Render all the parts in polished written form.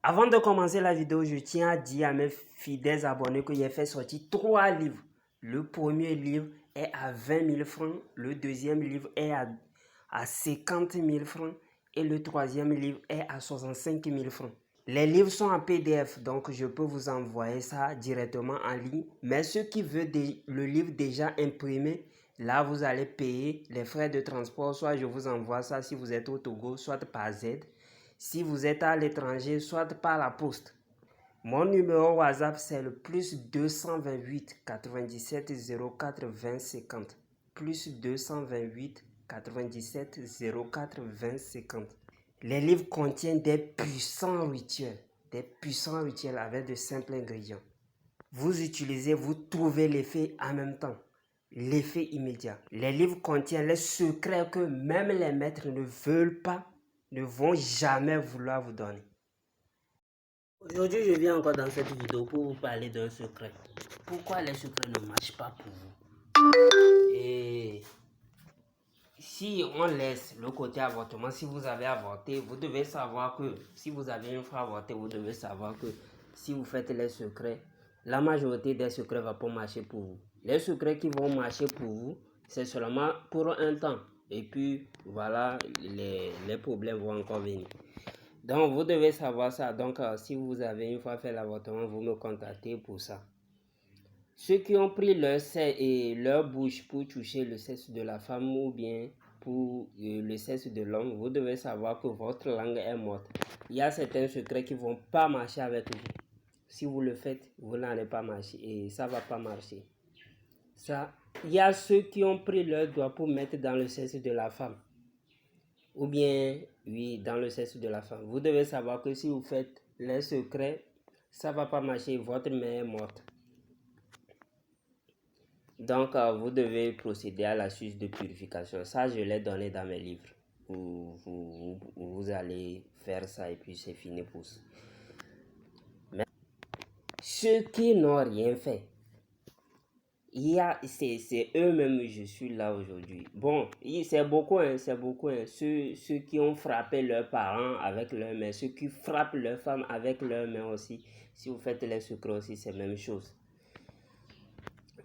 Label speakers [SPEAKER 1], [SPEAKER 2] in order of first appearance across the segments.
[SPEAKER 1] Avant de commencer la vidéo, je tiens à dire à mes fidèles abonnés que j'ai fait sortir 3 livres. Le premier livre est à 20 000 francs, le deuxième livre est à 50 000 francs et le troisième livre est à 65 000 francs. Les livres sont en PDF, donc je peux vous envoyer ça directement en ligne. Mais ceux qui veulent le livre déjà imprimé, là vous allez payer les frais de transport. Soit je vous envoie ça si vous êtes au Togo, soit par Z. Si vous êtes à l'étranger, soit par la poste. Mon numéro WhatsApp, c'est le plus 228 97 04 20 50. Plus 228 97 04 20 50. Les livres contiennent des puissants rituels avec de simples ingrédients. Vous utilisez, vous trouvez l'effet en même temps, l'effet immédiat. Les livres contiennent les secrets que même les maîtres ne veulent pas, ne vont jamais vouloir vous donner. Aujourd'hui, je viens encore dans cette vidéo pour vous parler d'un secret. Pourquoi les secrets ne marchent pas pour vous? Et si on laisse le côté avortement, si vous avez avorté, vous devez savoir que si vous avez une fois avorté, vous devez savoir que si vous faites les secrets, la majorité des secrets ne va pas marcher pour vous. Les secrets qui vont marcher pour vous, c'est seulement pour un temps. Et puis, voilà, les problèmes vont encore venir. Donc, vous devez savoir ça. Donc, si vous avez une fois fait l'avortement, vous me contactez pour ça. Ceux qui ont pris leur bouche pour toucher le sexe de la femme ou bien pour le sexe de l'homme, vous devez savoir que votre langue est morte. Il y a certains secrets qui ne vont pas marcher avec vous. Si vous le faites, vous n'allez pas marcher et ça ne va pas marcher. Ça, il y a ceux qui ont pris leur doigt pour mettre dans le sexe de la femme. Ou bien, oui, dans le sexe de la femme. Vous devez savoir que si vous faites les secrets, ça ne va pas marcher, votre mère est morte. Donc, vous devez procéder à la suce de purification. Ça, je l'ai donné dans mes livres. Vous allez faire ça et puis c'est fini pour ça. Mais ceux qui n'ont rien fait, c'est eux-mêmes, je suis là aujourd'hui. Bon, c'est beaucoup, Ceux qui ont frappé leurs parents avec leurs mains, ceux qui frappent leurs femmes avec leurs mains aussi. Si vous faites les secrets aussi, c'est la même chose.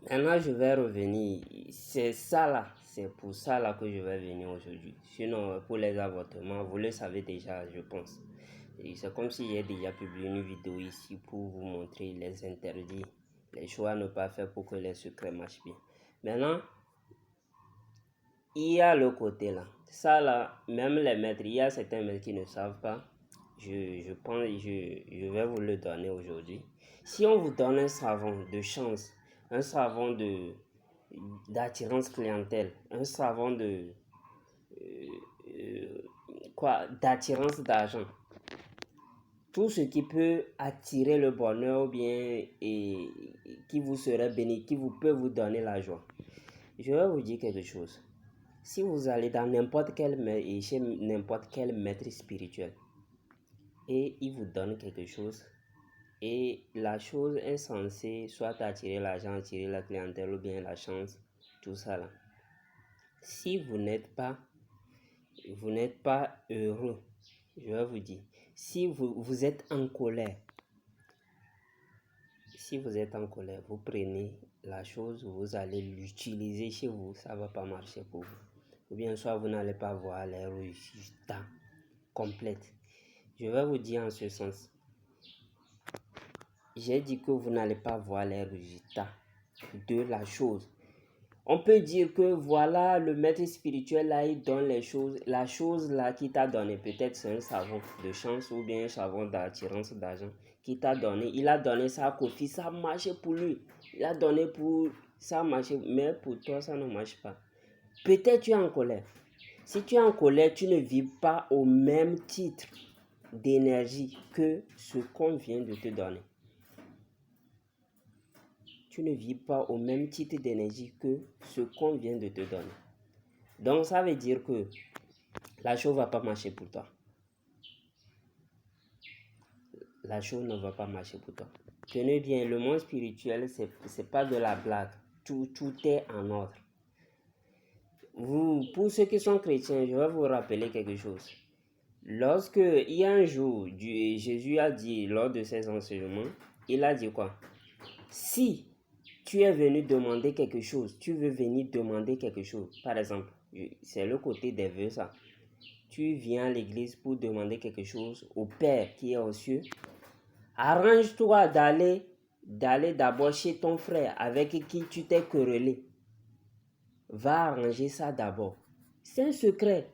[SPEAKER 1] Maintenant, je vais revenir. C'est ça là, c'est pour ça là que je vais venir aujourd'hui. Sinon, pour les avortements, vous le savez déjà, je pense. C'est comme si j'ai déjà publié une vidéo ici pour vous montrer les interdits, les choix à ne pas faire pour que les secrets marchent bien. Maintenant, il y a le côté là. Ça là, même les maîtres, il y a certains maîtres qui ne savent pas. Je vais vous le donner aujourd'hui. Si on vous donne un savon de chance, un savon d'attirance clientèle, un savon d'attirance d'argent, tout ce qui peut attirer le bonheur ou bien et qui vous serait béni, peut vous donner la joie. Je vais vous dire quelque chose. Si vous allez dans chez n'importe quel maître spirituel et il vous donne quelque chose et la chose est censée soit attirer l'argent, attirer la clientèle ou bien la chance, tout ça là. Si vous n'êtes pas heureux, je vais vous dire, si vous êtes en colère, vous prenez la chose, vous allez l'utiliser chez vous, ça ne va pas marcher pour vous. Ou bien soit vous n'allez pas voir les résultats complets. Je vais vous dire en ce sens. J'ai dit que vous n'allez pas voir les résultats de la chose. On peut dire que voilà, le maître spirituel là, il donne les choses. La chose là qui t'a donné, peut-être c'est un savon de chance ou bien un savon d'attirance d'argent qui t'a donné. Il a donné ça à Kofi, ça a marché pour lui. Il a donné pour ça a marché, mais pour toi ça ne marche pas. Peut-être tu es en colère. Si tu es en colère, tu ne vis pas au même titre d'énergie que ce qu'on vient de te donner. Tu ne vis pas au même titre d'énergie que ce qu'on vient de te donner. Donc, ça veut dire que la chose ne va pas marcher pour toi. La chose ne va pas marcher pour toi. Tenez bien, le monde spirituel, c'est pas de la blague. Tout est en ordre. Pour ceux qui sont chrétiens, je vais vous rappeler quelque chose. Lorsque il y a un jour, Jésus a dit lors de ses enseignements, il a dit quoi? Si tu es venu demander quelque chose, tu veux venir demander quelque chose. Par exemple, c'est le côté des vœux ça. Tu viens à l'église pour demander quelque chose au Père qui est aux cieux. Arrange-toi d'aller d'abord chez ton frère avec qui tu t'es querellé. Va arranger ça d'abord. C'est un secret.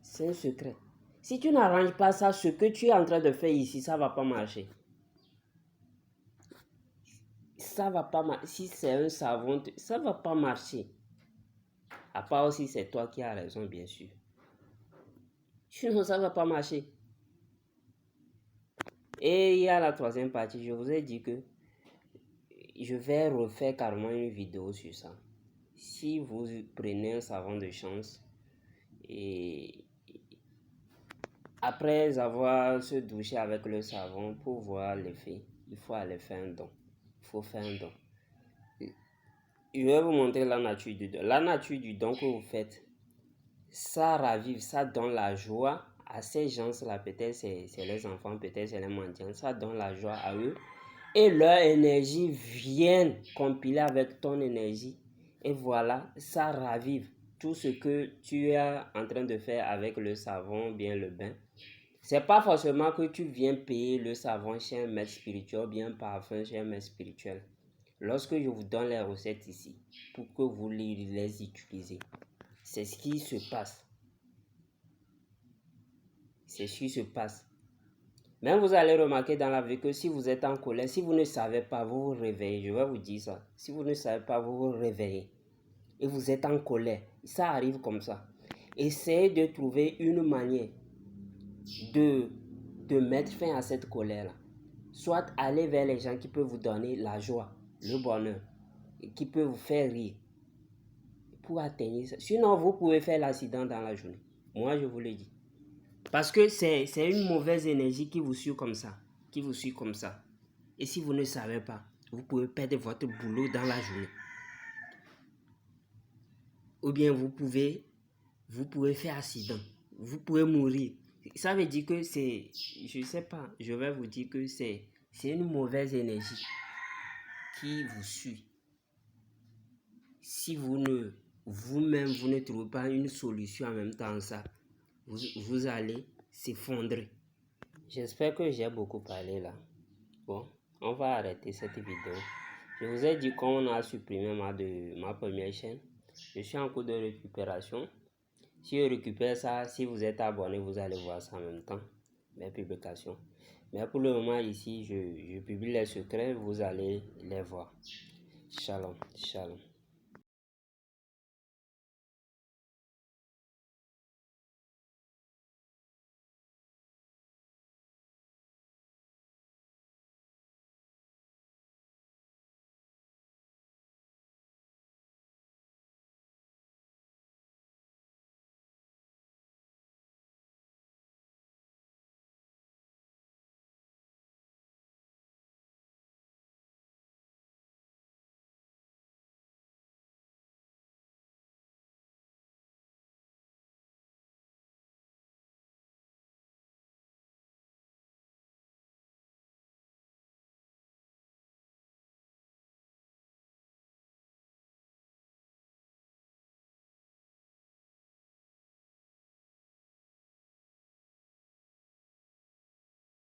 [SPEAKER 1] C'est un secret. Si tu n'arranges pas ça, ce que tu es en train de faire ici, ça ne va pas marcher. Ça va pas marcher. Si c'est un savon, ça ne va pas marcher. À part si c'est toi qui as raison, bien sûr. Sinon, ça ne va pas marcher. Et il y a la troisième partie. Je vous ai dit que je vais refaire carrément une vidéo sur ça. Si vous prenez un savon de chance et après avoir se douché avec le savon pour voir l'effet, il faut aller faire un don. Il faut faire un don. Je vais vous montrer la nature du don. La nature du don que vous faites, ça ravive, ça donne la joie à ces gens-là. Peut-être c'est les enfants, peut-être c'est les mendiants. Ça donne la joie à eux. Et leur énergie vient compiler avec ton énergie. Et voilà, ça ravive tout ce que tu es en train de faire avec le savon, bien le bain. C'est pas forcément que tu viens payer le savon chez un maître spirituel, bien parfum chez un maître spirituel. Lorsque je vous donne les recettes ici, pour que vous les utilisez, c'est ce qui se passe. C'est ce qui se passe. Mais vous allez remarquer dans la vie que si vous êtes en colère, si vous ne savez pas, vous vous réveillez. Je vais vous dire ça. Si vous ne savez pas, vous vous réveillez. Et vous êtes en colère. Ça arrive comme ça. Essayez de trouver une manière de mettre fin à cette colère-là. Soit aller vers les gens qui peuvent vous donner la joie, le bonheur, et qui peuvent vous faire rire pour atteindre ça. Sinon, vous pouvez faire l'accident dans la journée. Moi, je vous le dis. Parce que c'est une mauvaise énergie qui vous suit comme ça. Qui vous suit comme ça. Et si vous ne savez pas, vous pouvez perdre votre boulot dans la journée. Ou bien vous pouvez faire accident. Vous pouvez mourir. Ça veut dire que c'est, je ne sais pas, je vais vous dire que c'est une mauvaise énergie qui vous suit. Si vous-même, vous ne trouvez pas une solution en même temps ça, vous allez s'effondrer. J'espère que j'ai beaucoup parlé là. Bon, on va arrêter cette vidéo. Je vous ai dit qu'on a supprimé ma première chaîne. Je suis en cours de récupération. Si je récupère ça, si vous êtes abonné, vous allez voir ça en même temps, mes publications. Mais pour le moment ici, je publie les secrets, vous allez les voir. Shalom, shalom.